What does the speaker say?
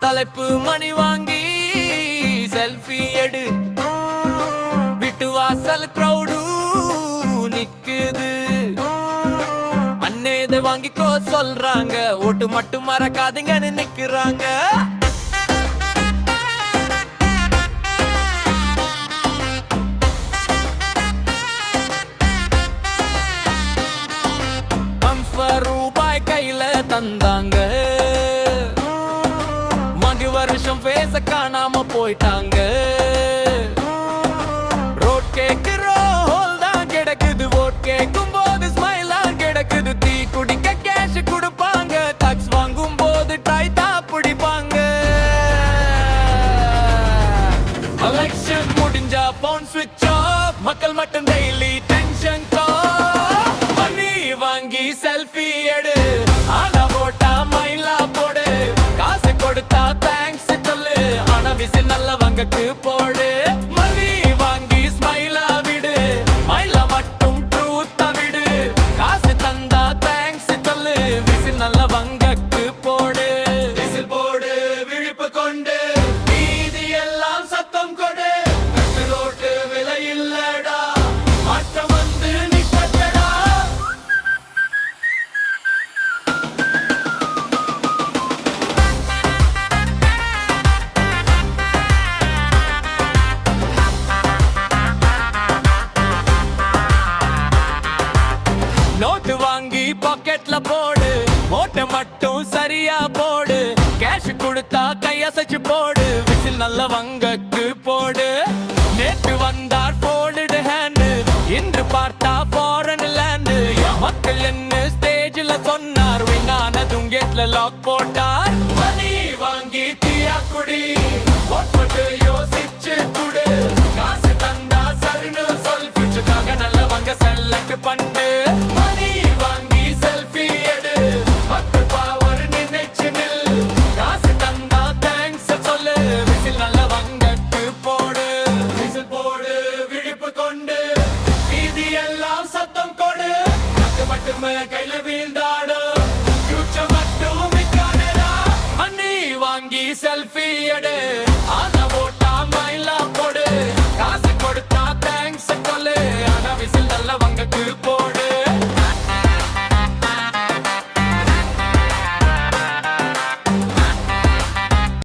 தலைப்பு மணி வாங்கி செல்ஃபி எடு. விட்டு வாசல் கிரௌடு நிக்குது. அண்ணே இதை வாங்கிக்கோ சொல்றாங்க. ஓட்டு மட்டும் மறக்காதீங்கன்னு நிக்கிறாங்க. ரூபாய் கையில தந்தாங்க. மறு வருஷம் பேச காணாம போயிட்டாங்க. ரோட் கேக்கு ரோல் தான் கிடக்குது. ஓட் கேக்கும் போது ஸ்மைலா கிடக்குது. டீ குடிக்க கேஷ் கொடுப்பாங்க. டாக்ஸ் வாங்கும் போது டாய் தான் பிடிப்பாங்க. எலெக்ஷன் முடிஞ்சா போன் ஸ்விட்ச் ஆஃப். மக்கள் மட்டும் டெய்லி டென்ஷன் வாங்கி செல்ஃபி எடு. ஆனா போட்டா மயிலா போடு. காசு கொடுத்தா தேங்க்ஸ் சொல்லு. ஆனா விசில் நல்லவங்களுக்கு போடு. மணி வாங்கி ஸ்மைலா விடு. மயிலா மட்டும் ட்ரூத்தா விடு. காசு தந்தா தேங்க்ஸ் சொல்லு. விசில் நல்லவங்களுக்கு போடு. விசில் போடு விழிப்பு கொண்டு. மீதி எல்லாம் சத்தம் கொடு. ரோட்டு விலை இல்லடா. மாற்றம் வந்து நோட்டு வாங்கி பாக்கெட்ல போடு. ஓட்ட மட்டும் சரியா போடு. கேஷ் கொடுத்தா கையசைச்சு போடு. விசில் நல்லவங்களுக்கு போடு. நேற்று வந்தார் போல்டு ஹேண்டு. இன்று பார்த்தா ஃபாரின் லேண்டு. மக்கள் என்ன ஸ்டேஜ்ல சொன்னார். வினானதும் கேட்ல லாக் போட்டார். மணி வாங்கி தீயா குடி. போட்டு யோசிச்சு குடு. காசு தந்தா சரின்னு சொல். பிச்சுக்காக நல்லவங்க செலக்ட் பண்ணு. கையில வீழ்ந்தாடு. ஃபியூச்சர் மட்டும் மணி வாங்கி செல்ஃபி எடு.